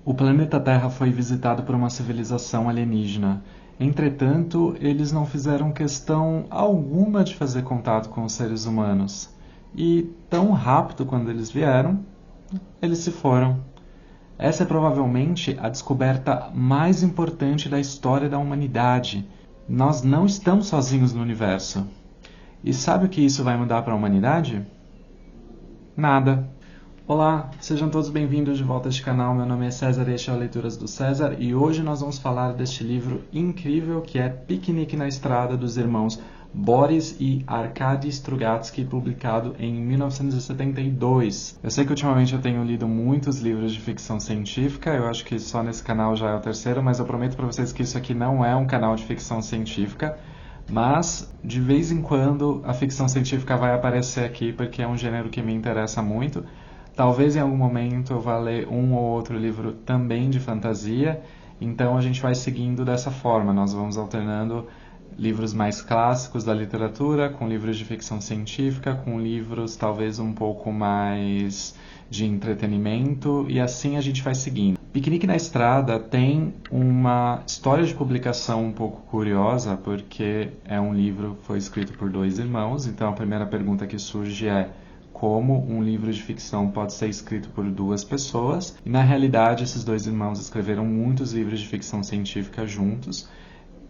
O planeta Terra foi visitado por uma civilização alienígena. Entretanto, eles não fizeram questão alguma de fazer contato com os seres humanos. E, tão rápido quando eles vieram, eles se foram. Essa é provavelmente a descoberta mais importante da história da humanidade. Nós não estamos sozinhos no universo. E sabe o que isso vai mudar para a humanidade? Nada. Olá, sejam todos bem-vindos de volta a este canal. Meu nome é César e este é o Leituras do César. E hoje nós vamos falar deste livro incrível que é Piquenique na Estrada, dos irmãos Boris e Arkady Strugatsky, publicado em 1972. Eu sei que ultimamente eu tenho lido muitos livros de ficção científica, eu acho que só nesse canal já é o terceiro, mas eu prometo para vocês que isso aqui não é um canal de ficção científica. Mas, de vez em quando, a ficção científica vai aparecer aqui porque é um gênero que me interessa muito. Talvez em algum momento eu vá ler um ou outro livro também de fantasia, então a gente vai seguindo dessa forma. Nós vamos alternando livros mais clássicos da literatura com livros de ficção científica, com livros talvez um pouco mais de entretenimento, e assim a gente vai seguindo. Piquenique na Estrada tem uma história de publicação um pouco curiosa, porque é um livro que foi escrito por dois irmãos, então a primeira pergunta que surge é: como um livro de ficção pode ser escrito por duas pessoas? E na realidade, esses dois irmãos escreveram muitos livros de ficção científica juntos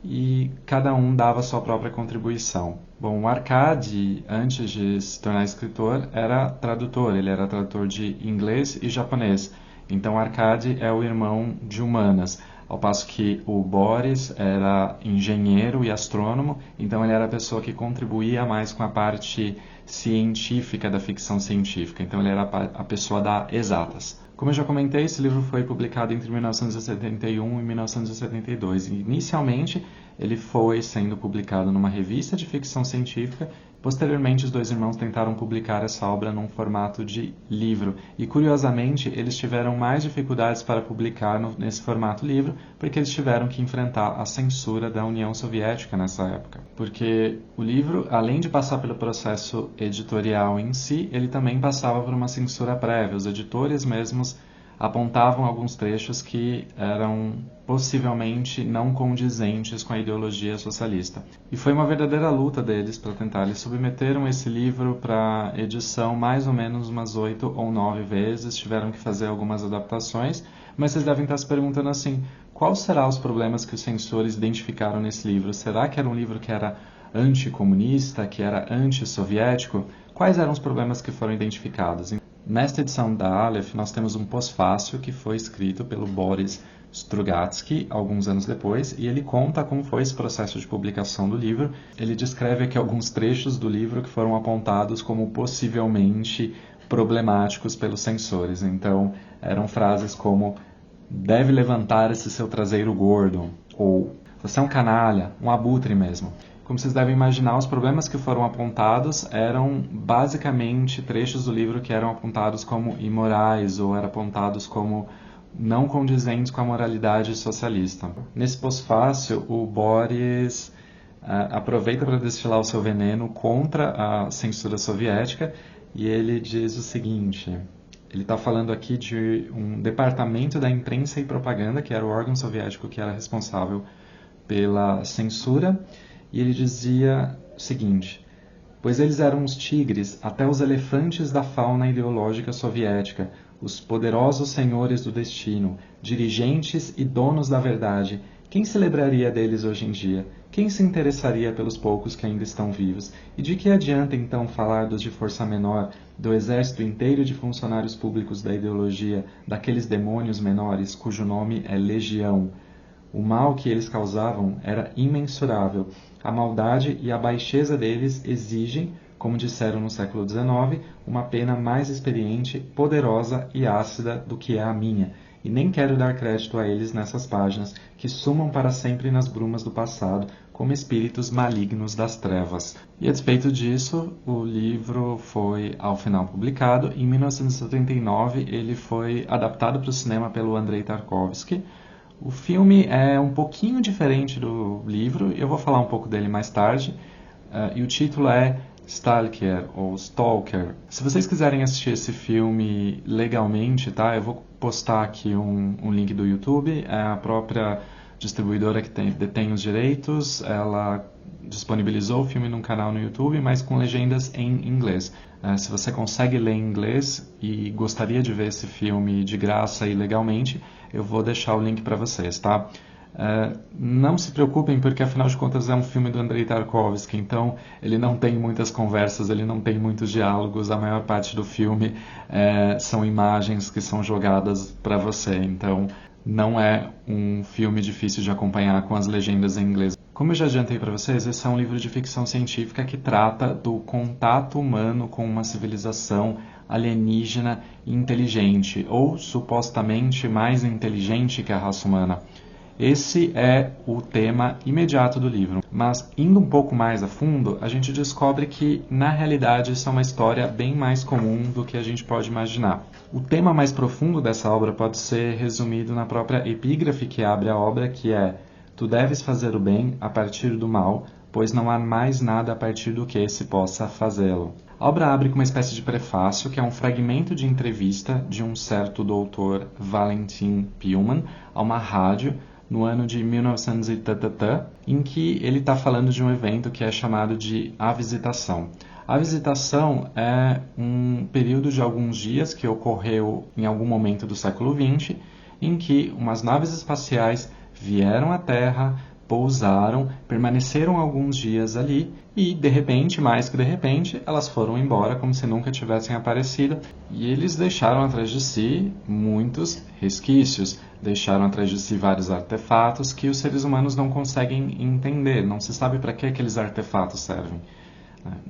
e cada um dava a sua própria contribuição. Bom, o Arkady, antes de se tornar escritor, era tradutor. Ele era tradutor de inglês e japonês. Então, o Arkady é o irmão de humanas, ao passo que o Boris era engenheiro e astrônomo, então ele era a pessoa que contribuía mais com a parte científica da ficção científica, então ele era a pessoa da exatas. Como eu já comentei, esse livro foi publicado entre 1971 e 1972. Inicialmente, ele foi sendo publicado numa revista de ficção científica. Posteriormente, os dois irmãos tentaram publicar essa obra num formato de livro. E, curiosamente, eles tiveram mais dificuldades para publicar nesse formato livro, porque eles tiveram que enfrentar a censura da União Soviética nessa época. Porque o livro, além de passar pelo processo editorial em si, ele também passava por uma censura prévia. Os editores mesmos apontavam alguns trechos que eram possivelmente não condizentes com a ideologia socialista. E foi uma verdadeira luta deles para tentar. Eles submeteram esse livro para edição mais ou menos umas 8 ou 9 vezes, tiveram que fazer algumas adaptações, mas vocês devem estar se perguntando assim: quais serão os problemas que os censores identificaram nesse livro? Será que era um livro que era anticomunista, que era antissoviético? Quais eram os problemas que foram identificados? Nesta edição da Aleph, nós temos um pós-fácil que foi escrito pelo Boris Strugatsky alguns anos depois, e ele conta como foi esse processo de publicação do livro. Ele descreve aqui alguns trechos do livro que foram apontados como possivelmente problemáticos pelos censores. Então, eram frases como: deve levantar esse seu traseiro gordo, ou você é um canalha, um abutre mesmo. Como vocês devem imaginar, os problemas que foram apontados eram basicamente trechos do livro que eram apontados como imorais ou eram apontados como não condizentes com a moralidade socialista. Nesse pós-fácil, o Boris aproveita para destilar o seu veneno contra a censura soviética e ele diz o seguinte: ele está falando aqui de um departamento da imprensa e propaganda, que era o órgão soviético que era responsável pela censura. E ele dizia o seguinte: pois eles eram os tigres, até os elefantes da fauna ideológica soviética, os poderosos senhores do destino, dirigentes e donos da verdade. Quem se lembraria deles hoje em dia? Quem se interessaria pelos poucos que ainda estão vivos? E de que adianta então falar dos de força menor, do exército inteiro de funcionários públicos da ideologia, daqueles demônios menores cujo nome é legião? O mal que eles causavam era imensurável. A maldade e a baixeza deles exigem, como disseram no século XIX, uma pena mais experiente, poderosa e ácida do que é a minha. E nem quero dar crédito a eles nessas páginas, que sumam para sempre nas brumas do passado, como espíritos malignos das trevas. E a despeito disso, o livro foi, ao final, publicado. Em 1979, ele foi adaptado para o cinema pelo Andrei Tarkovsky. O filme é um pouquinho diferente do livro, eu vou falar um pouco dele mais tarde, e o título é Stalker ou Stalker. Se vocês quiserem assistir esse filme legalmente, tá? Eu vou postar aqui um link do YouTube. É a própria distribuidora que detém os direitos. Ela disponibilizou o filme num canal no YouTube, mas com legendas em inglês. Se você consegue ler em inglês e gostaria de ver esse filme de graça e legalmente, eu vou deixar o link para vocês, tá? Não se preocupem, porque afinal de contas é um filme do Andrei Tarkovsky, então ele não tem muitas conversas, ele não tem muitos diálogos, a maior parte do filme são imagens que são jogadas para você, então não é um filme difícil de acompanhar com as legendas em inglês. Como eu já adiantei para vocês, esse é um livro de ficção científica que trata do contato humano com uma civilização alienígena inteligente, ou supostamente mais inteligente que a raça humana. Esse é o tema imediato do livro, mas indo um pouco mais a fundo, a gente descobre que, na realidade, isso é uma história bem mais comum do que a gente pode imaginar. O tema mais profundo dessa obra pode ser resumido na própria epígrafe que abre a obra, que é: tu deves fazer o bem a partir do mal, pois não há mais nada a partir do que se possa fazê-lo. A obra abre com uma espécie de prefácio, que é um fragmento de entrevista de um certo doutor Valentin Pillman a uma rádio, no ano de 1900 e tatatã, em que ele está falando de um evento que é chamado de A Visitação. A Visitação é um período de alguns dias que ocorreu em algum momento do século XX, em que umas naves espaciais vieram à Terra, pousaram, permaneceram alguns dias ali e, de repente, mais que de repente, elas foram embora como se nunca tivessem aparecido, e eles deixaram atrás de si muitos resquícios, deixaram atrás de si vários artefatos que os seres humanos não conseguem entender, não se sabe para que aqueles artefatos servem.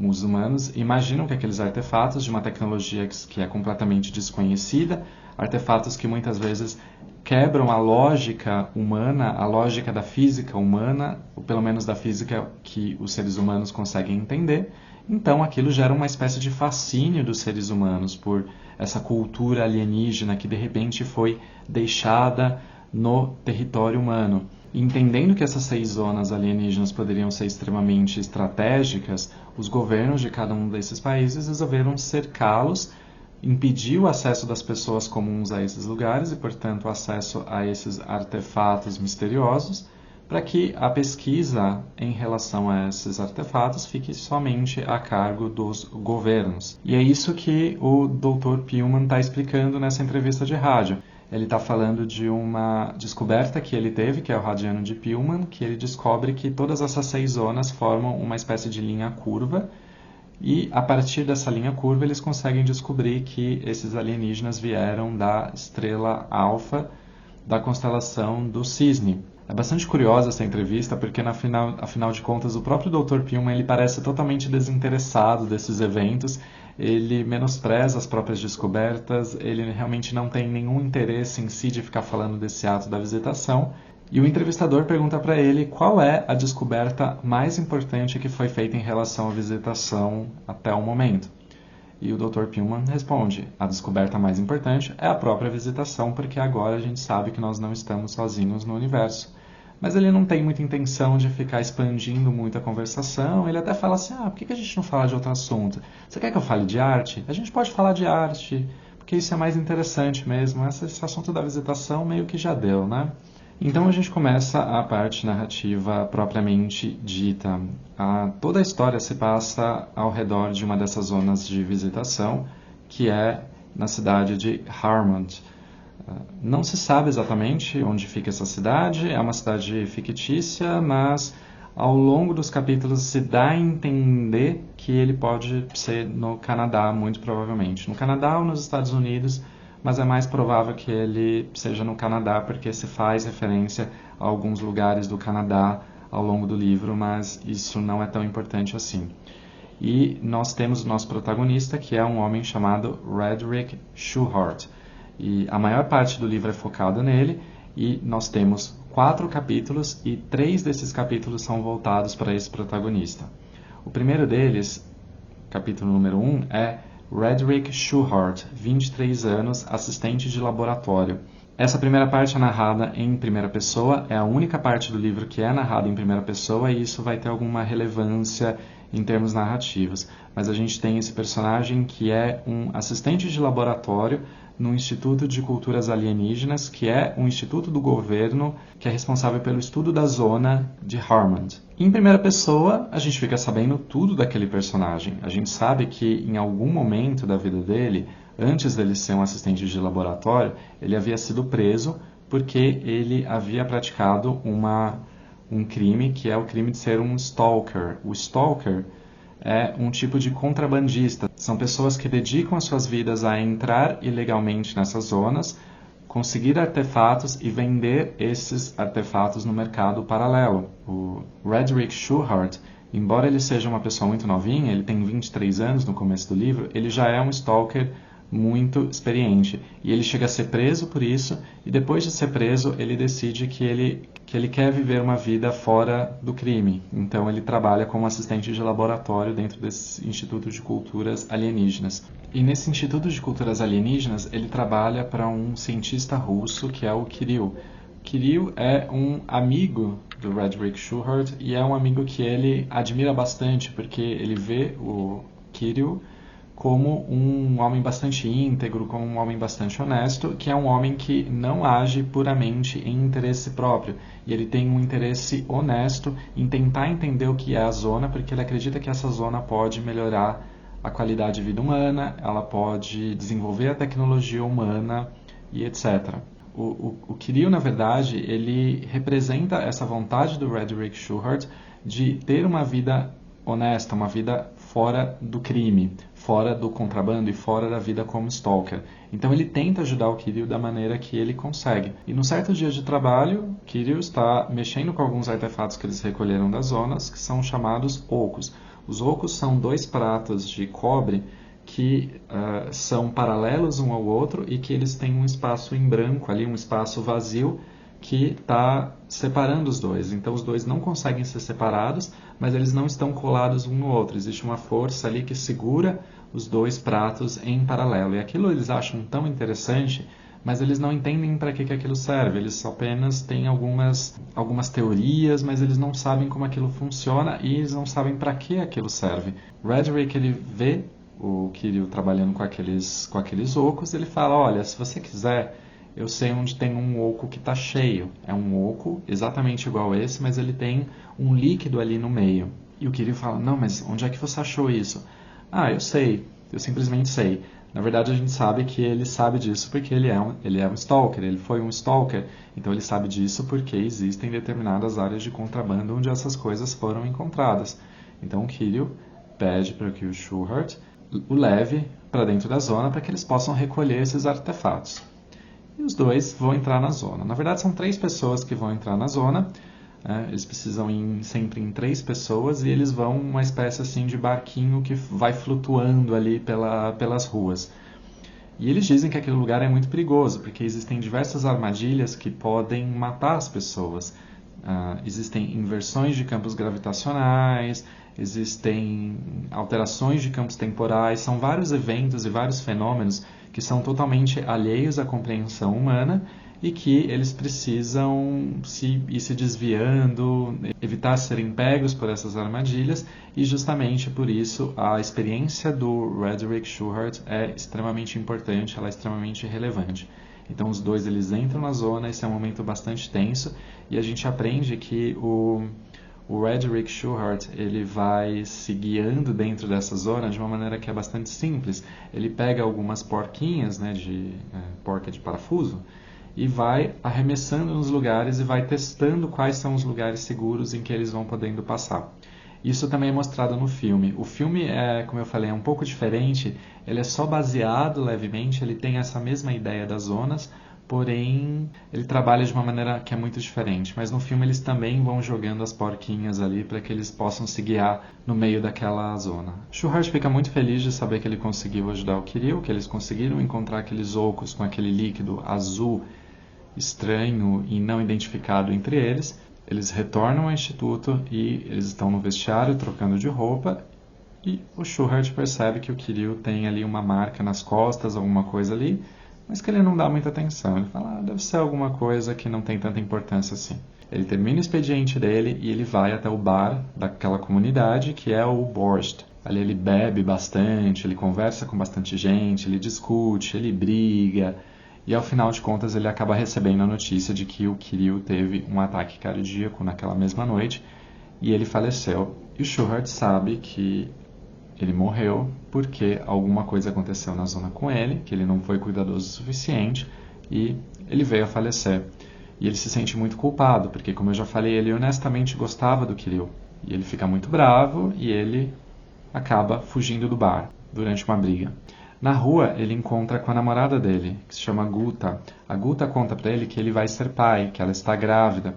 Os humanos imaginam que aqueles artefatos de uma tecnologia que é completamente desconhecida, artefatos que muitas vezes quebram a lógica humana, a lógica da física humana, ou pelo menos da física que os seres humanos conseguem entender. Então aquilo gera uma espécie de fascínio dos seres humanos por essa cultura alienígena que de repente foi deixada no território humano. Entendendo que essas 6 zonas alienígenas poderiam ser extremamente estratégicas, os governos de cada um desses países resolveram cercá-los, impedir o acesso das pessoas comuns a esses lugares e, portanto, o acesso a esses artefatos misteriosos, para que a pesquisa em relação a esses artefatos fique somente a cargo dos governos. E é isso que o Dr. Pillman está explicando nessa entrevista de rádio. Ele está falando de uma descoberta que ele teve, que é o radiano de Pillman, que ele descobre que todas essas 6 zonas formam uma espécie de linha curva, e a partir dessa linha curva eles conseguem descobrir que esses alienígenas vieram da estrela Alfa da constelação do Cisne. É bastante curiosa essa entrevista, porque afinal de contas o próprio Dr. Pillman ele parece totalmente desinteressado desses eventos, ele menospreza as próprias descobertas, ele realmente não tem nenhum interesse em si de ficar falando desse ato da visitação. E o entrevistador pergunta para ele qual é a descoberta mais importante que foi feita em relação à visitação até o momento. E o Dr. Pillman responde: a descoberta mais importante é a própria visitação, porque agora a gente sabe que nós não estamos sozinhos no universo. Mas ele não tem muita intenção de ficar expandindo muito a conversação. Ele até fala assim: por que a gente não fala de outro assunto? Você quer que eu fale de arte? A gente pode falar de arte, porque isso é mais interessante mesmo. Esse assunto da visitação meio que já deu, né? Então a gente começa a parte narrativa propriamente dita. Toda a história se passa ao redor de uma dessas zonas de visitação, que é na cidade de Harmond. Não se sabe exatamente onde fica essa cidade, é uma cidade fictícia, mas ao longo dos capítulos se dá a entender que ele pode ser no Canadá, muito provavelmente. No Canadá ou nos Estados Unidos, mas é mais provável que ele seja no Canadá, porque se faz referência a alguns lugares do Canadá ao longo do livro, mas isso não é tão importante assim. E nós temos o nosso protagonista, que é um homem chamado Redrick Schuhart. E a maior parte do livro é focada nele, e nós temos 4 capítulos, e 3 desses capítulos são voltados para esse protagonista. O primeiro deles, capítulo número 1, é Redrick Schuhart, 23 anos, assistente de laboratório. Essa primeira parte é narrada em primeira pessoa, é a única parte do livro que é narrada em primeira pessoa e isso vai ter alguma relevância em termos narrativos. Mas a gente tem esse personagem que é um assistente de laboratório no Instituto de Culturas Alienígenas, que é um instituto do governo que é responsável pelo estudo da zona de Harmond. Em primeira pessoa, a gente fica sabendo tudo daquele personagem. A gente sabe que em algum momento da vida dele, antes dele ser um assistente de laboratório, ele havia sido preso porque ele havia praticado um crime que é o crime de ser um stalker. O stalker é um tipo de contrabandista. São pessoas que dedicam as suas vidas a entrar ilegalmente nessas zonas, conseguir artefatos e vender esses artefatos no mercado paralelo. O Redrick Schuhart, embora ele seja uma pessoa muito novinha, ele tem 23 anos no começo do livro, ele já é um stalker muito experiente. E ele chega a ser preso por isso, e depois de ser preso, ele decide que ele quer viver uma vida fora do crime. Então ele trabalha como assistente de laboratório dentro desse Instituto de Culturas Alienígenas. E nesse Instituto de Culturas Alienígenas, ele trabalha para um cientista russo que é o Kirill. Kirill é um amigo do Redrick Schuhart e é um amigo que ele admira bastante, porque ele vê o Kirill como um homem bastante íntegro, como um homem bastante honesto, que é um homem que não age puramente em interesse próprio. E ele tem um interesse honesto em tentar entender o que é a zona, porque ele acredita que essa zona pode melhorar a qualidade de vida humana, ela pode desenvolver a tecnologia humana e etc. O Kirill, na verdade, ele representa essa vontade do Redrick Schuhart de ter uma vida honesta, uma vida fora do crime, fora do contrabando e fora da vida como stalker. Então ele tenta ajudar o Kirill da maneira que ele consegue. E num certo dia de trabalho, Kirill está mexendo com alguns artefatos que eles recolheram das zonas, que são chamados ocos. Os ocos são 2 pratos de cobre que são paralelos um ao outro e que eles têm um espaço em branco ali, um espaço vazio, que está separando os dois. Então os dois não conseguem ser separados, mas eles não estão colados um no outro. Existe uma força ali que segura os 2 pratos em paralelo. E aquilo eles acham tão interessante, mas eles não entendem para que aquilo serve. Eles apenas têm algumas teorias, mas eles não sabem como aquilo funciona e eles não sabem para que aquilo serve. Redrick, ele vê o Kirill trabalhando com aqueles ocos, ele fala, olha, se você quiser, eu sei onde tem um oco que está cheio. É um oco exatamente igual a esse, mas ele tem um líquido ali no meio. E o Kirill fala, não, mas onde é que você achou isso? Ah, eu sei, eu simplesmente sei. Na verdade, a gente sabe que ele sabe disso porque ele é um stalker, ele foi um stalker. Então ele sabe disso porque existem determinadas áreas de contrabando onde essas coisas foram encontradas. Então o Kirill pede para que o Schuhart o leve para dentro da zona para que eles possam recolher esses artefatos. E os dois vão entrar na zona. Na verdade, são 3 pessoas que vão entrar na zona. Eles precisam ir sempre em 3 pessoas e eles vão uma espécie assim de barquinho que vai flutuando ali pelas ruas. E eles dizem que aquele lugar é muito perigoso, porque existem diversas armadilhas que podem matar as pessoas. Existem inversões de campos gravitacionais, existem alterações de campos temporais, são vários eventos e vários fenômenos que são totalmente alheios à compreensão humana e que eles precisam ir se desviando, evitar serem pegos por essas armadilhas, e justamente por isso a experiência do Redrick Schuhart é extremamente importante, ela é extremamente relevante. Então os dois eles entram na zona, esse é um momento bastante tenso, e a gente aprende que o Redrick Schuhart ele vai se guiando dentro dessa zona de uma maneira que é bastante simples. Ele pega algumas porquinhas, né, porca de parafuso, e vai arremessando nos lugares e vai testando quais são os lugares seguros em que eles vão podendo passar. Isso também é mostrado no filme. O filme é, como eu falei, é um pouco diferente. Ele é só baseado levemente, ele tem essa mesma ideia das zonas, porém ele trabalha de uma maneira que é muito diferente. Mas no filme eles também vão jogando as porquinhas ali para que eles possam se guiar no meio daquela zona. Schuhart fica muito feliz de saber que ele conseguiu ajudar o Kirill, que eles conseguiram encontrar aqueles ocos com aquele líquido azul estranho e não identificado entre eles. Eles retornam ao instituto e eles estão no vestiário trocando de roupa e o Schuhart percebe que o Kirill tem ali uma marca nas costas, alguma coisa ali, mas que ele não dá muita atenção. Ele fala, deve ser alguma coisa que não tem tanta importância assim. Ele termina o expediente dele e ele vai até o bar daquela comunidade, que é o Borscht. Ali ele bebe bastante, ele conversa com bastante gente, ele discute, ele briga. E ao final de contas ele acaba recebendo a notícia de que o Kirill teve um ataque cardíaco naquela mesma noite e ele faleceu. E o Schuhart sabe que ele morreu porque alguma coisa aconteceu na zona com ele, que ele não foi cuidadoso o suficiente e ele veio a falecer. E ele se sente muito culpado, porque como eu já falei, ele honestamente gostava do Kirill. E ele fica muito bravo e ele acaba fugindo do bar durante uma briga. Na rua, ele encontra com a namorada dele, que se chama Guta. A Guta conta para ele que ele vai ser pai, que ela está grávida,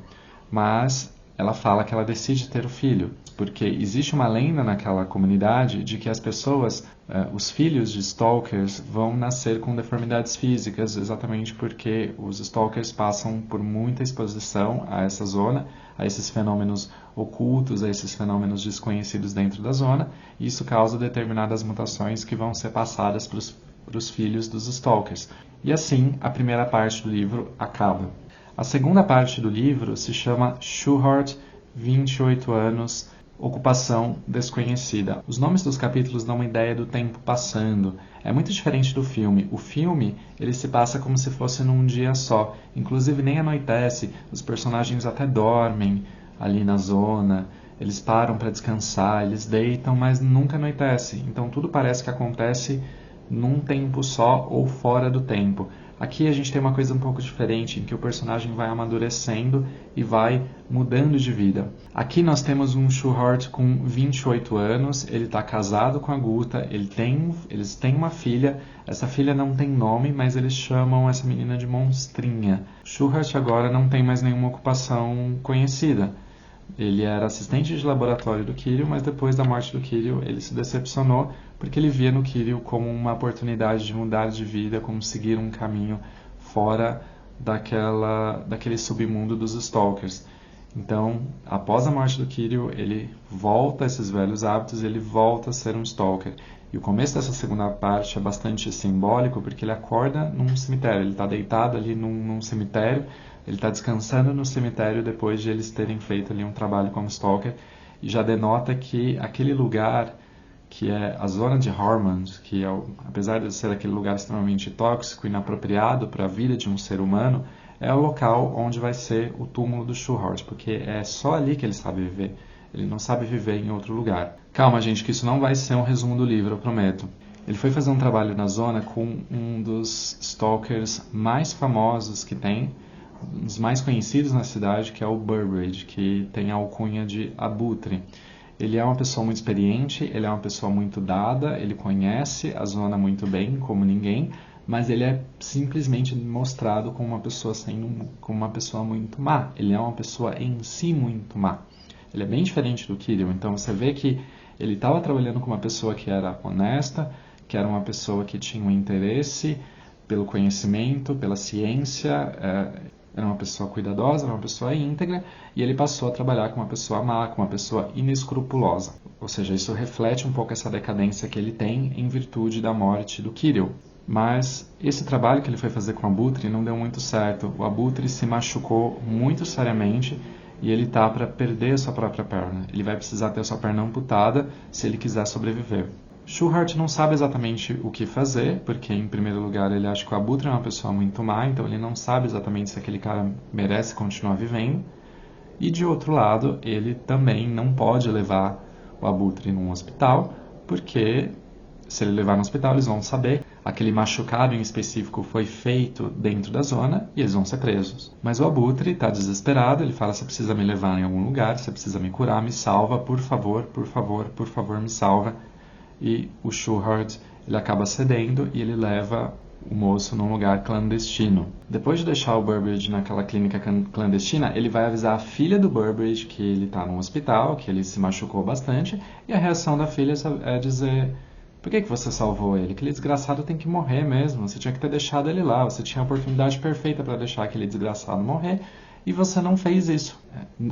mas ela fala que ela decide ter o filho, porque existe uma lenda naquela comunidade de que as pessoas, os filhos de stalkers, vão nascer com deformidades físicas, exatamente porque os stalkers passam por muita exposição a essa zona, a esses fenômenos ocultos, a esses fenômenos desconhecidos dentro da zona, e isso causa determinadas mutações que vão ser passadas para os filhos dos stalkers. E assim, a primeira parte do livro acaba. A segunda parte do livro se chama Schuhart, 28 anos, ocupação desconhecida. Os nomes dos capítulos dão uma ideia do tempo passando. É muito diferente do filme. O filme, ele se passa como se fosse num dia só. Inclusive nem anoitece, os personagens até dormem ali na zona, eles param para descansar, eles deitam, mas nunca anoitece. Então tudo parece que acontece num tempo só ou fora do tempo. Aqui a gente tem uma coisa um pouco diferente, em que o personagem vai amadurecendo e vai mudando de vida. Aqui nós temos um Schuhart com 28 anos, ele está casado com a Guta, eles têm uma filha, essa filha não tem nome, mas eles chamam essa menina de Monstrinha. Schuhart agora não tem mais nenhuma ocupação conhecida. Ele era assistente de laboratório do Kirill, mas depois da morte do Kirill ele se decepcionou porque ele via no Kirill como uma oportunidade de mudar de vida, como seguir um caminho fora daquele submundo dos stalkers. Então, após a morte do Kirill, ele volta a esses velhos hábitos, ele volta a ser um stalker. E o começo dessa segunda parte é bastante simbólico porque ele acorda num cemitério, ele está deitado ali num cemitério, ele está descansando no cemitério depois de eles terem feito ali um trabalho como stalker, e já denota que aquele lugar, que é a zona de Hormond, que é, apesar de ser aquele lugar extremamente tóxico e inapropriado para a vida de um ser humano, é o local onde vai ser o túmulo do Schuhart, porque é só ali que ele sabe viver. Ele não sabe viver em outro lugar. Calma, gente, que isso não vai ser um resumo do livro, eu prometo. Ele foi fazer um trabalho na zona com um dos stalkers mais famosos que tem, um dos mais conhecidos na cidade, que é o Burbage, que tem a alcunha de Abutre. Ele é uma pessoa muito experiente, ele é uma pessoa muito dada, ele conhece a zona muito bem, como ninguém, mas ele é simplesmente mostrado como uma pessoa muito má. Ele é uma pessoa em si muito má. Ele é bem diferente do Kirill, então você vê que ele estava trabalhando com uma pessoa que era honesta, que era uma pessoa que tinha um interesse pelo conhecimento, pela ciência, era uma pessoa cuidadosa, era uma pessoa íntegra, e ele passou a trabalhar com uma pessoa má, com uma pessoa inescrupulosa. Ou seja, isso reflete um pouco essa decadência que ele tem em virtude da morte do Kirill. Mas esse trabalho que ele foi fazer com o Abutre não deu muito certo. O Abutre se machucou muito seriamente e ele está para perder a sua própria perna. Ele vai precisar ter a sua perna amputada se ele quiser sobreviver. Schuhart não sabe exatamente o que fazer, porque em primeiro lugar ele acha que o Abutre é uma pessoa muito má, então ele não sabe exatamente se aquele cara merece continuar vivendo. E de outro lado, ele também não pode levar o Abutre num hospital, porque se ele levar no hospital eles vão saber aquele machucado em específico foi feito dentro da zona e eles vão ser presos. Mas o Abutre está desesperado, ele fala: você precisa me levar em algum lugar, você precisa me curar, me salva, por favor, por favor, por favor, me salva. E o Schuhart, ele acaba cedendo e ele leva o moço num lugar clandestino. Depois de deixar o Burbage naquela clínica clandestina, ele vai avisar a filha do Burbage que ele está num hospital, que ele se machucou bastante, e a reação da filha é dizer: por que você salvou ele? Aquele desgraçado tem que morrer mesmo, você tinha que ter deixado ele lá, você tinha a oportunidade perfeita para deixar aquele desgraçado morrer, e você não fez isso.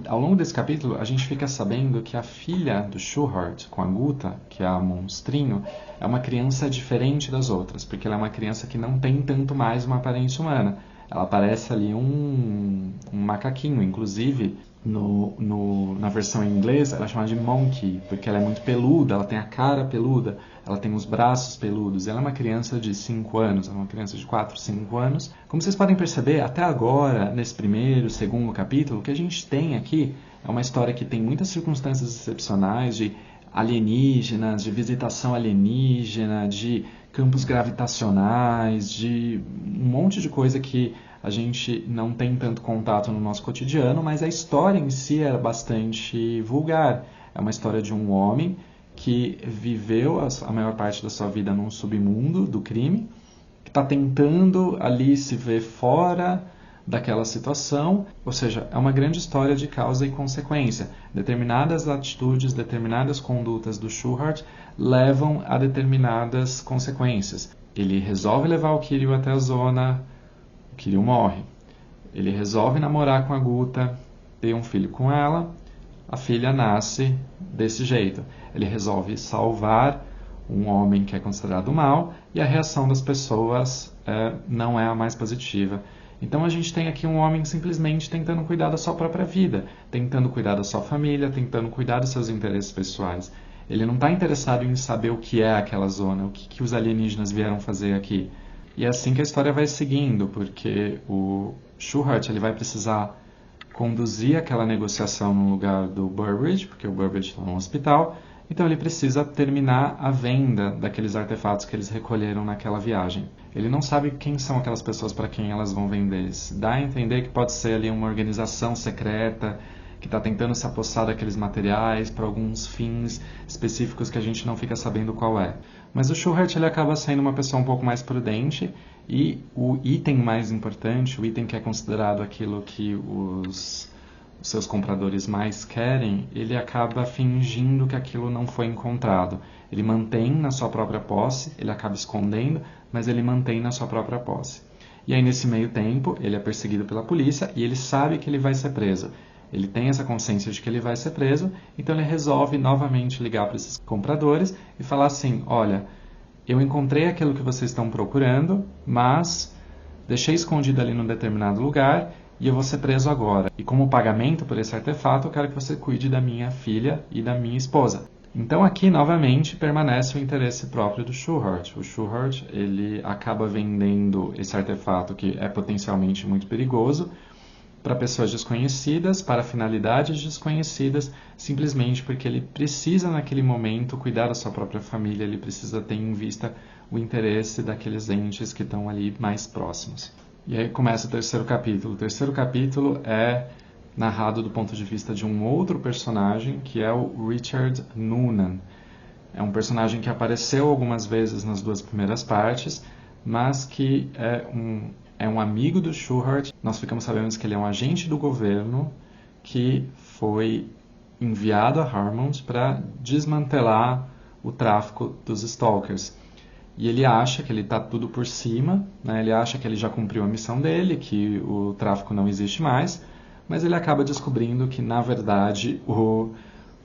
Ao longo desse capítulo, a gente fica sabendo que a filha do Schuhart, com a Guta, que é a monstrinho, é uma criança diferente das outras, porque ela é uma criança que não tem tanto mais uma aparência humana. Ela parece ali um macaquinho, inclusive na versão em inglês ela é chamada de monkey, porque ela é muito peluda, ela tem a cara peluda, ela tem os braços peludos, ela é uma criança de 5 anos, ela é uma criança de 4, 5 anos. Como vocês podem perceber, até agora, nesse primeiro, segundo capítulo, o que a gente tem aqui é uma história que tem muitas circunstâncias excepcionais de alienígenas, de visitação alienígena, de campos gravitacionais, de um monte de coisa que a gente não tem tanto contato no nosso cotidiano, mas a história em si é bastante vulgar. É uma história de um homem que viveu a maior parte da sua vida num submundo do crime, que está tentando ali se ver fora daquela situação, ou seja, é uma grande história de causa e consequência. Determinadas atitudes, determinadas condutas do Schuhart levam a determinadas consequências. Ele resolve levar o Kiryu até a zona, o Kiryu morre. Ele resolve namorar com a Guta, ter um filho com ela, a filha nasce desse jeito. Ele resolve salvar um homem que é considerado mal e a reação das pessoas não é a mais positiva. Então a gente tem aqui um homem simplesmente tentando cuidar da sua própria vida, tentando cuidar da sua família, tentando cuidar dos seus interesses pessoais. Ele não está interessado em saber o que é aquela zona, o que os alienígenas vieram fazer aqui. E é assim que a história vai seguindo, porque o Schuhart ele vai precisar conduzir aquela negociação no lugar do Burbage, porque o Burbage está no hospital, então ele precisa terminar a venda daqueles artefatos que eles recolheram naquela viagem. Ele não sabe quem são aquelas pessoas para quem elas vão vender. Dá a entender que pode ser ali uma organização secreta que está tentando se apossar daqueles materiais para alguns fins específicos que a gente não fica sabendo qual é. Mas o Schuhart ele acaba sendo uma pessoa um pouco mais prudente e o item mais importante, o item que é considerado aquilo que os seus compradores mais querem, ele acaba fingindo que aquilo não foi encontrado. Ele mantém na sua própria posse, ele acaba escondendo, mas ele mantém na sua própria posse. E aí nesse meio tempo, ele é perseguido pela polícia e ele sabe que ele vai ser preso. Ele tem essa consciência de que ele vai ser preso, então ele resolve novamente ligar para esses compradores e falar assim, olha, eu encontrei aquilo que vocês estão procurando, mas deixei escondido ali num determinado lugar e eu vou ser preso agora. E como pagamento por esse artefato, eu quero que você cuide da minha filha e da minha esposa. Então aqui, novamente, permanece o interesse próprio do Schuhart. O Schuhart, ele acaba vendendo esse artefato que é potencialmente muito perigoso para pessoas desconhecidas, para finalidades desconhecidas, simplesmente porque ele precisa naquele momento cuidar da sua própria família, ele precisa ter em vista o interesse daqueles entes que estão ali mais próximos. E aí começa o terceiro capítulo. O terceiro capítulo é narrado do ponto de vista de um outro personagem, que é o Richard Noonan. É um personagem que apareceu algumas vezes nas duas primeiras partes, mas que é um amigo do Schuhart. Nós ficamos sabendo que ele é um agente do governo que foi enviado a Harmond para desmantelar o tráfico dos Stalkers. E ele acha que ele está tudo por cima, né? Ele acha que ele já cumpriu a missão dele, que o tráfico não existe mais, mas ele acaba descobrindo que, na verdade, o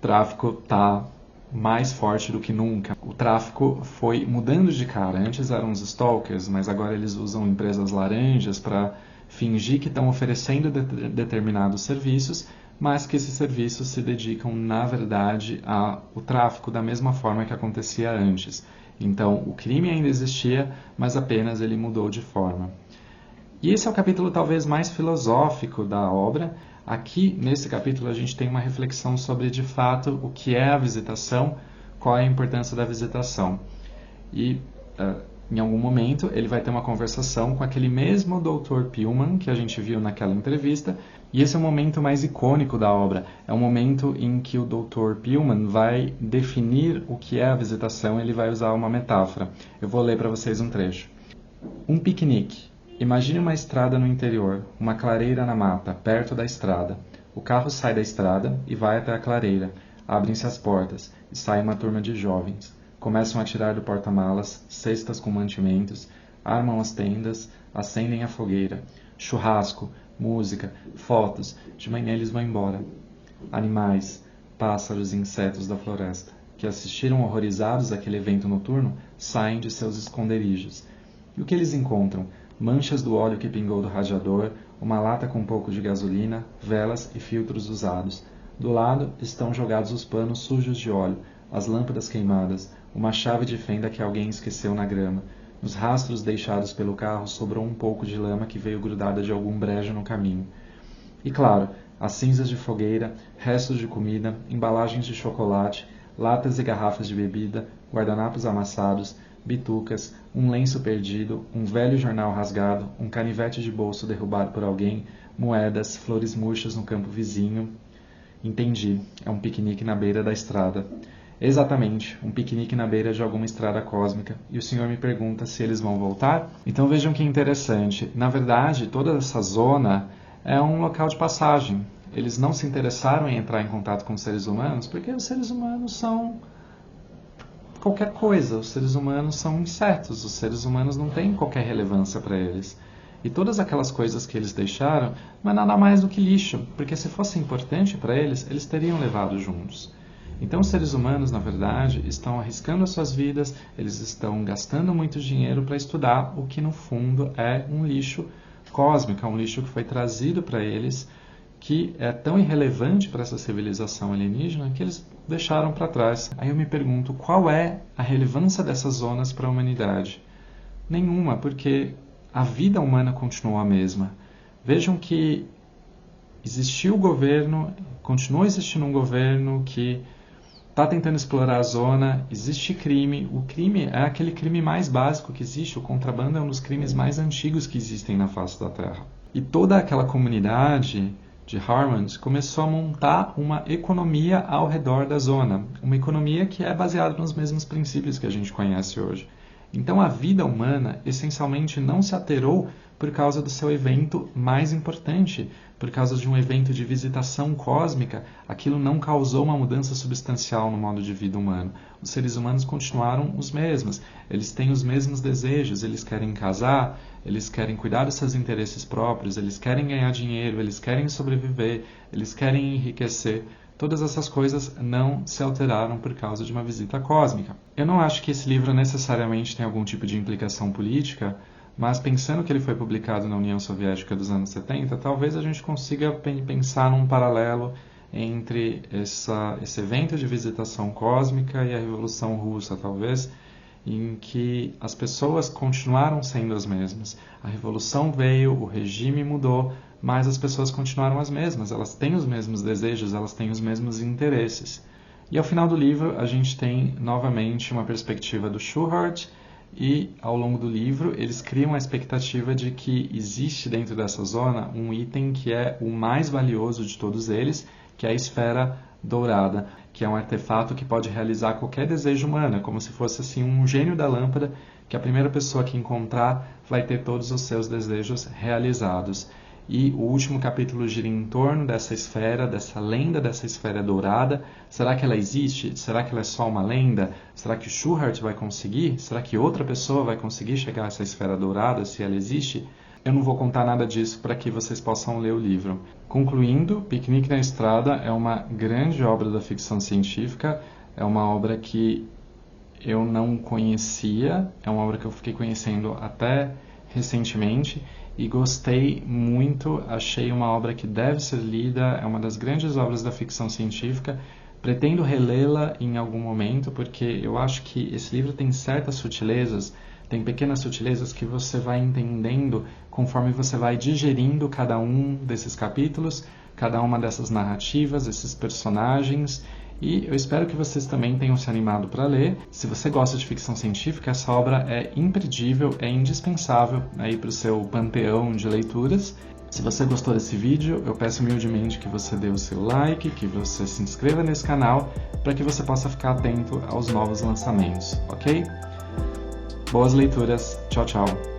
tráfico está mais forte do que nunca. O tráfico foi mudando de cara. Antes eram os stalkers, mas agora eles usam empresas laranjas para fingir que estão oferecendo determinados serviços, mas que esses serviços se dedicam, na verdade, ao tráfico da mesma forma que acontecia antes. Então, o crime ainda existia, mas apenas ele mudou de forma. E esse é o capítulo talvez mais filosófico da obra. Aqui, nesse capítulo, a gente tem uma reflexão sobre, de fato, o que é a visitação, qual é a importância da visitação. E, em algum momento, ele vai ter uma conversação com aquele mesmo Dr. Pillman que a gente viu naquela entrevista. E esse é o momento mais icônico da obra. É o momento em que o Dr. Pillman vai definir o que é a visitação. Ele vai usar uma metáfora. Eu vou ler para vocês um trecho. Um piquenique. Imagine uma estrada no interior, uma clareira na mata, perto da estrada. O carro sai da estrada e vai até a clareira. Abrem-se as portas e sai uma turma de jovens. Começam a tirar do porta-malas cestas com mantimentos, armam as tendas, acendem a fogueira. Churrasco, música, fotos. De manhã eles vão embora. Animais, pássaros e insetos da floresta, que assistiram horrorizados àquele evento noturno, saem de seus esconderijos. E o que eles encontram? Manchas do óleo que pingou do radiador, uma lata com um pouco de gasolina, velas e filtros usados. Do lado estão jogados os panos sujos de óleo, as lâmpadas queimadas, uma chave de fenda que alguém esqueceu na grama. Nos rastros deixados pelo carro sobrou um pouco de lama que veio grudada de algum brejo no caminho. E claro, as cinzas de fogueira, restos de comida, embalagens de chocolate, latas e garrafas de bebida, guardanapos amassados, bitucas, um lenço perdido, um velho jornal rasgado, um canivete de bolso derrubado por alguém, moedas, flores murchas no campo vizinho. Entendi, é um piquenique na beira da estrada. Exatamente, um piquenique na beira de alguma estrada cósmica. E o senhor me pergunta se eles vão voltar? Então vejam que interessante. Na verdade, toda essa zona é um local de passagem. Eles não se interessaram em entrar em contato com os seres humanos porque os seres humanos são qualquer coisa. Os seres humanos são insetos. Os seres humanos não têm qualquer relevância para eles. E todas aquelas coisas que eles deixaram não é nada mais do que lixo, porque se fosse importante para eles, eles teriam levado juntos. Então os seres humanos, na verdade, estão arriscando as suas vidas, eles estão gastando muito dinheiro para estudar o que no fundo é um lixo cósmico, é um lixo que foi trazido para eles, que é tão irrelevante para essa civilização alienígena que eles deixaram para trás. Aí eu me pergunto, qual é a relevância dessas zonas para a humanidade? Nenhuma, porque a vida humana continuou a mesma. Vejam que existiu o governo, continua existindo um governo que está tentando explorar a zona, existe crime. O crime é aquele crime mais básico que existe, o contrabando é um dos crimes mais antigos que existem na face da Terra. E toda aquela comunidade de Harmond começou a montar uma economia ao redor da zona, uma economia que é baseada nos mesmos princípios que a gente conhece hoje. Então a vida humana essencialmente não se alterou por causa do seu evento mais importante, por causa de um evento de visitação cósmica. Aquilo não causou uma mudança substancial no modo de vida humano. Os seres humanos continuaram os mesmos, eles têm os mesmos desejos, eles querem casar, eles querem cuidar dos seus interesses próprios, eles querem ganhar dinheiro, eles querem sobreviver, eles querem enriquecer. Todas essas coisas não se alteraram por causa de uma visita cósmica. Eu não acho que esse livro necessariamente tem algum tipo de implicação política, mas pensando que ele foi publicado na União Soviética dos anos 70, talvez a gente consiga pensar num paralelo entre esse evento de visitação cósmica e a Revolução Russa, talvez, em que as pessoas continuaram sendo as mesmas. A revolução veio, o regime mudou, mas as pessoas continuaram as mesmas, elas têm os mesmos desejos, elas têm os mesmos interesses. E ao final do livro a gente tem novamente uma perspectiva do Schuhart e ao longo do livro eles criam a expectativa de que existe dentro dessa zona um item que é o mais valioso de todos eles, que é a esfera dourada, que é um artefato que pode realizar qualquer desejo humano, é como se fosse assim um gênio da lâmpada que a primeira pessoa que encontrar vai ter todos os seus desejos realizados. E o último capítulo gira em torno dessa esfera, dessa lenda dessa esfera dourada. Será que ela existe? Será que ela é só uma lenda? Será que o Schuhart vai conseguir? Será que outra pessoa vai conseguir chegar a essa esfera dourada, se ela existe? Eu não vou contar nada disso para que vocês possam ler o livro. Concluindo, Piquenique na Estrada é uma grande obra da ficção científica, é uma obra que eu não conhecia, é uma obra que eu fiquei conhecendo até recentemente, e gostei muito, achei uma obra que deve ser lida, é uma das grandes obras da ficção científica. Pretendo relê-la em algum momento, porque eu acho que esse livro tem certas sutilezas, tem pequenas sutilezas que você vai entendendo conforme você vai digerindo cada um desses capítulos, cada uma dessas narrativas, esses personagens. E eu espero que vocês também tenham se animado para ler. Se você gosta de ficção científica, essa obra é imperdível, é indispensável aí para o seu panteão de leituras. Se você gostou desse vídeo, eu peço humildemente que você dê o seu like, que você se inscreva nesse canal, para que você possa ficar atento aos novos lançamentos, ok? Boas leituras, tchau, tchau!